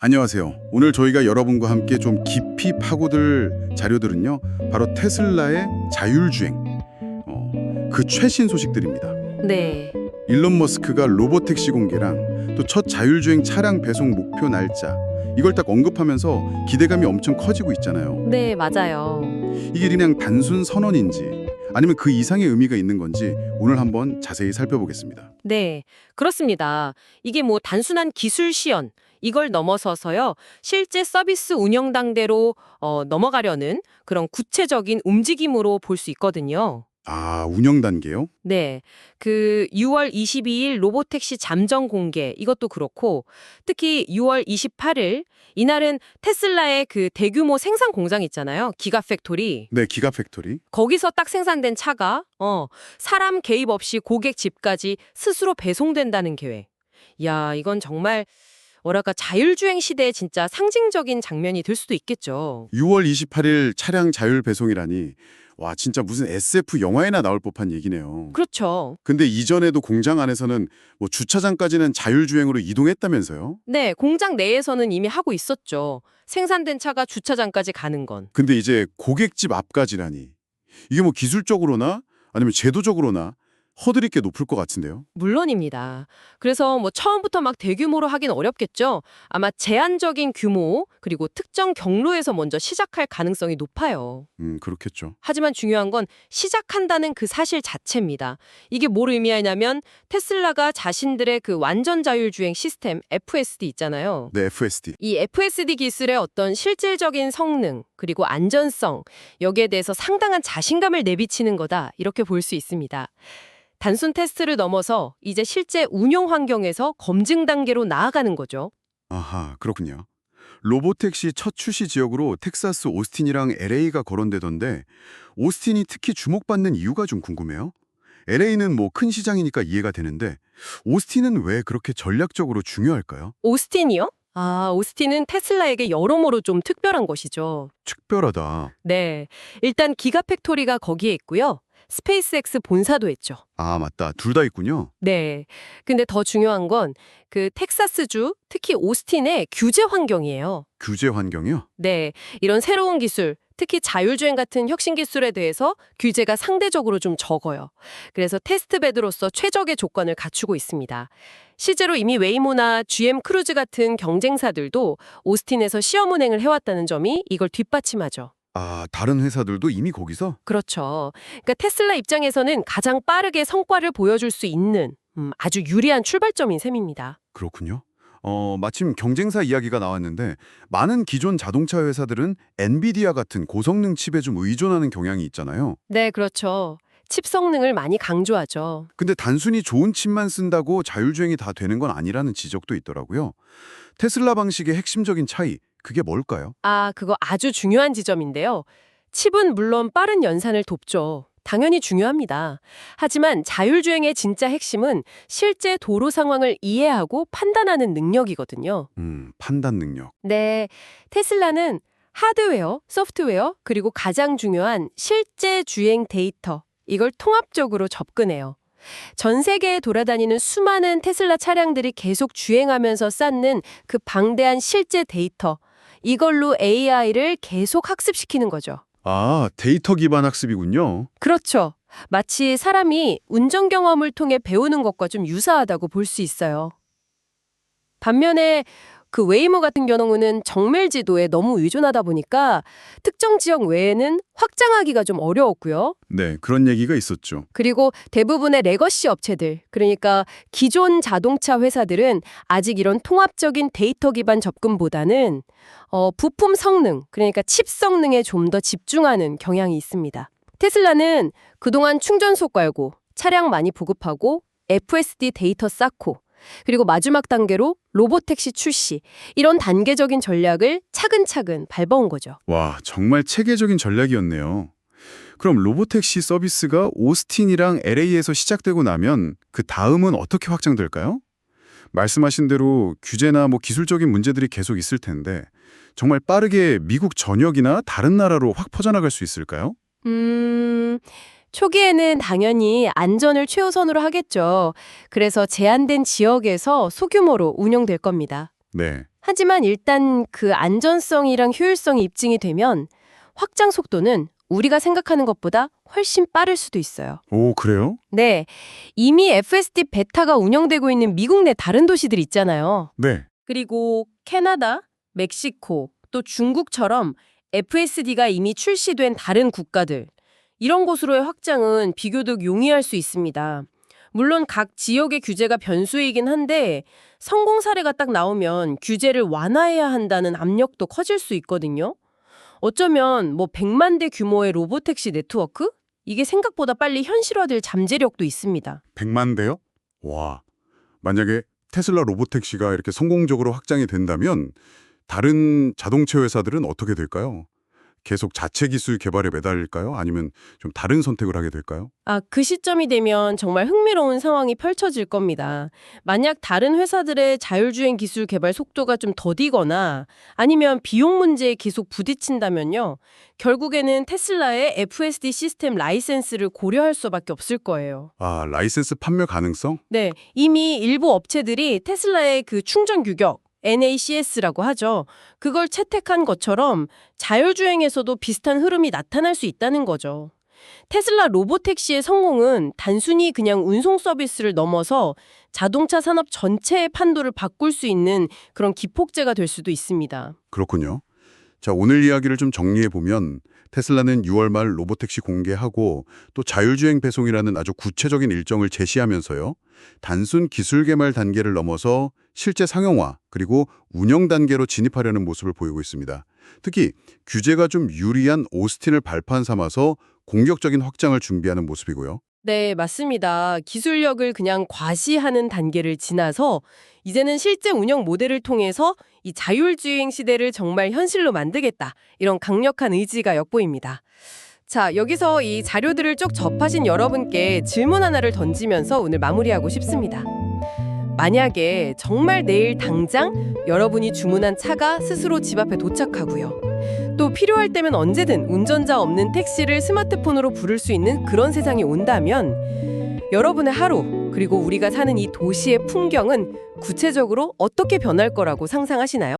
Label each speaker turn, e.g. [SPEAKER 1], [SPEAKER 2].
[SPEAKER 1] 안녕하세요. 오늘 저희가 여러분과 함께 좀 깊이 파고들 자료들은요. 바로 테슬라의 자율주행, 그 최신 소식들입니다.
[SPEAKER 2] 네,
[SPEAKER 1] 일론 머스크가 로보택시 공개랑 또 첫 자율주행 차량 배송 목표 날짜, 이걸 딱 언급하면서 기대감이 엄청 커지고 있잖아요.
[SPEAKER 2] 네, 맞아요.
[SPEAKER 1] 이게 그냥 단순 선언인지 아니면 그 이상의 의미가 있는 건지 오늘 한번 자세히 살펴보겠습니다.
[SPEAKER 2] 네, 그렇습니다. 이게 뭐 단순한 기술 시연, 이걸 넘어서서요, 실제 서비스 운영 단계로 넘어가려는 그런 구체적인 움직임으로 볼 수 있거든요.
[SPEAKER 1] 아, 운영 단계요?
[SPEAKER 2] 네, 그 6월 22일 로보택시 잠정 공개 이것도 그렇고 특히 6월 28일 이날은 테슬라의 그 대규모 생산 공장 있잖아요. 기가팩토리.
[SPEAKER 1] 네, 기가팩토리.
[SPEAKER 2] 거기서 딱 생산된 차가 사람 개입 없이 고객 집까지 스스로 배송된다는 계획. 야, 이건 정말 뭐랄까 자율주행 시대의 진짜 상징적인 장면이 될 수도 있겠죠.
[SPEAKER 1] 6월 28일 차량 자율 배송이라니 와 진짜 무슨 SF 영화에나 나올 법한 얘기네요.
[SPEAKER 2] 그렇죠.
[SPEAKER 1] 근데 이전에도 공장 안에서는 뭐 주차장까지는 자율주행으로 이동했다면서요?
[SPEAKER 2] 네, 공장 내에서는 이미 하고 있었죠. 생산된 차가 주차장까지 가는 건.
[SPEAKER 1] 근데 이제 고객집 앞까지라니 이게 뭐 기술적으로나 아니면 제도적으로나 허들이 꽤 높을 것 같은데요.
[SPEAKER 2] 물론입니다. 그래서 뭐 처음부터 막 대규모로 하긴 어렵겠죠. 아마 제한적인 규모 그리고 특정 경로에서 먼저 시작할 가능성이 높아요.
[SPEAKER 1] 그렇겠죠.
[SPEAKER 2] 하지만 중요한 건 시작한다는 그 사실 자체입니다. 이게 뭘 의미하냐면 테슬라가 자신들의 그 완전 자율주행 시스템 FSD 있잖아요.
[SPEAKER 1] 네, FSD.
[SPEAKER 2] 이 FSD 기술의 어떤 실질적인 성능 그리고 안전성 여기에 대해서 상당한 자신감을 내비치는 거다 이렇게 볼 수 있습니다. 단순 테스트를 넘어서 이제 실제 운용 환경에서 검증 단계로 나아가는 거죠.
[SPEAKER 1] 아하, 그렇군요. 로보택시 첫 출시 지역으로 텍사스 오스틴이랑 LA가 거론되던데 오스틴이 특히 주목받는 이유가 좀 궁금해요. LA는 뭐 큰 시장이니까 이해가 되는데 오스틴은 왜 그렇게 전략적으로 중요할까요?
[SPEAKER 2] 오스틴이요? 아, 오스틴은 테슬라에게 여러모로 좀 특별한 것이죠.
[SPEAKER 1] 특별하다.
[SPEAKER 2] 네, 일단 기가팩토리가 거기에 있고요. 스페이스X 본사도 했죠.
[SPEAKER 1] 아, 맞다. 둘 다 있군요.
[SPEAKER 2] 네. 근데 더 중요한 건 그 텍사스주, 특히 오스틴의 규제 환경이에요.
[SPEAKER 1] 규제 환경이요?
[SPEAKER 2] 네. 이런 새로운 기술, 특히 자율주행 같은 혁신 기술에 대해서 규제가 상대적으로 좀 적어요. 그래서 테스트베드로서 최적의 조건을 갖추고 있습니다. 실제로 이미 웨이모나 GM 크루즈 같은 경쟁사들도 오스틴에서 시험 운행을 해왔다는 점이 이걸 뒷받침하죠.
[SPEAKER 1] 아, 다른 회사들도 이미 거기서?
[SPEAKER 2] 그렇죠. 그러니까 테슬라 입장에서는 가장 빠르게 성과를 보여줄 수 있는 아주 유리한 출발점인 셈입니다.
[SPEAKER 1] 그렇군요. 마침 경쟁사 이야기가 나왔는데 많은 기존 자동차 회사들은 엔비디아 같은 고성능 칩에 좀 의존하는 경향이 있잖아요.
[SPEAKER 2] 네, 그렇죠. 칩 성능을 많이 강조하죠.
[SPEAKER 1] 근데 단순히 좋은 칩만 쓴다고 자율주행이 다 되는 건 아니라는 지적도 있더라고요. 테슬라 방식의 핵심적인 차이, 그게 뭘까요?
[SPEAKER 2] 아, 그거 아주 중요한 지점인데요. 칩은 물론 빠른 연산을 돕죠. 당연히 중요합니다. 하지만 자율주행의 진짜 핵심은 실제 도로 상황을 이해하고 판단하는 능력이거든요.
[SPEAKER 1] 판단 능력.
[SPEAKER 2] 네, 테슬라는 하드웨어, 소프트웨어, 그리고 가장 중요한 실제 주행 데이터, 이걸 통합적으로 접근해요. 전 세계에 돌아다니는 수많은 테슬라 차량들이 계속 주행하면서 쌓는 그 방대한 실제 데이터, 이걸로 AI를 계속 학습시키는 거죠.
[SPEAKER 1] 아, 데이터 기반 학습이군요.
[SPEAKER 2] 그렇죠. 마치 사람이 운전 경험을 통해 배우는 것과 좀 유사하다고 볼 수 있어요. 반면에 그 웨이모 같은 경우는 정밀 지도에 너무 의존하다 보니까 특정 지역 외에는 확장하기가 좀 어려웠고요.
[SPEAKER 1] 네, 그런 얘기가 있었죠.
[SPEAKER 2] 그리고 대부분의 레거시 업체들, 그러니까 기존 자동차 회사들은 아직 이런 통합적인 데이터 기반 접근보다는 부품 성능, 그러니까 칩 성능에 좀 더 집중하는 경향이 있습니다. 테슬라는 그동안 충전소 깔고 차량 많이 보급하고 FSD 데이터 쌓고 그리고 마지막 단계로 로보택시 출시, 이런 단계적인 전략을 차근차근 밟아온 거죠.
[SPEAKER 1] 와, 정말 체계적인 전략이었네요. 그럼 로보택시 서비스가 오스틴이랑 LA에서 시작되고 나면 그 다음은 어떻게 확장될까요? 말씀하신 대로 규제나 뭐 기술적인 문제들이 계속 있을 텐데 정말 빠르게 미국 전역이나 다른 나라로 확 퍼져나갈 수 있을까요?
[SPEAKER 2] 초기에는 당연히 안전을 최우선으로 하겠죠. 그래서 제한된 지역에서 소규모로 운영될 겁니다.
[SPEAKER 1] 네.
[SPEAKER 2] 하지만 일단 그 안전성이랑 효율성이 입증이 되면 확장 속도는 우리가 생각하는 것보다 훨씬 빠를 수도 있어요.
[SPEAKER 1] 오, 그래요?
[SPEAKER 2] 네, 이미 FSD 베타가 운영되고 있는 미국 내 다른 도시들 있잖아요.
[SPEAKER 1] 네.
[SPEAKER 2] 그리고 캐나다, 멕시코, 또 중국처럼 FSD가 이미 출시된 다른 국가들, 이런 곳으로의 확장은 비교적 용이할 수 있습니다. 물론 각 지역의 규제가 변수이긴 한데 성공 사례가 딱 나오면 규제를 완화해야 한다는 압력도 커질 수 있거든요. 어쩌면 100만 대 규모의 로보택시 네트워크? 이게 생각보다 빨리 현실화될 잠재력도 있습니다.
[SPEAKER 1] 100만 대요? 와, 만약에 테슬라 로보택시가 이렇게 성공적으로 확장이 된다면 다른 자동차 회사들은 어떻게 될까요? 계속 자체 기술 개발에 매달릴까요? 아니면 좀 다른 선택을 하게 될까요?
[SPEAKER 2] 그 시점이 되면 정말 흥미로운 상황이 펼쳐질 겁니다. 만약 다른 회사들의 자율주행 기술 개발 속도가 좀 더디거나 아니면 비용 문제에 계속 부딪힌다면요. 결국에는 테슬라의 FSD 시스템 라이센스를 고려할 수밖에 없을 거예요.
[SPEAKER 1] 아, 라이센스 판매 가능성?
[SPEAKER 2] 네, 이미 일부 업체들이 테슬라의 그 충전 규격, NACS라고 하죠. 그걸 채택한 것처럼 자율주행에서도 비슷한 흐름이 나타날 수 있다는 거죠. 테슬라 로보택시의 성공은 단순히 그냥 운송 서비스를 넘어서 자동차 산업 전체의 판도를 바꿀 수 있는 그런 기폭제가 될 수도 있습니다.
[SPEAKER 1] 그렇군요. 자, 오늘 이야기를 좀 정리해보면 테슬라는 6월 말 로보택시 공개하고 또 자율주행 배송이라는 아주 구체적인 일정을 제시하면서요. 단순 기술 개발 단계를 넘어서 실제 상용화 그리고 운영 단계로 진입하려는 모습을 보이고 있습니다. 특히 규제가 좀 유리한 오스틴을 발판 삼아서 공격적인 확장을 준비하는 모습이고요.
[SPEAKER 2] 네, 맞습니다. 기술력을 그냥 과시하는 단계를 지나서 이제는 실제 운영 모델을 통해서 이 자율주행 시대를 정말 현실로 만들겠다. 이런 강력한 의지가 엿보입니다. 자, 여기서 이 자료들을 쭉 접하신 여러분께 질문 하나를 던지면서 오늘 마무리하고 싶습니다. 만약에 정말 내일 당장 여러분이 주문한 차가 스스로 집 앞에 도착하고요. 또 필요할 때면 언제든 운전자 없는 택시를 스마트폰으로 부를 수 있는 그런 세상이 온다면 여러분의 하루 그리고 우리가 사는 이 도시의 풍경은 구체적으로 어떻게 변할 거라고 상상하시나요?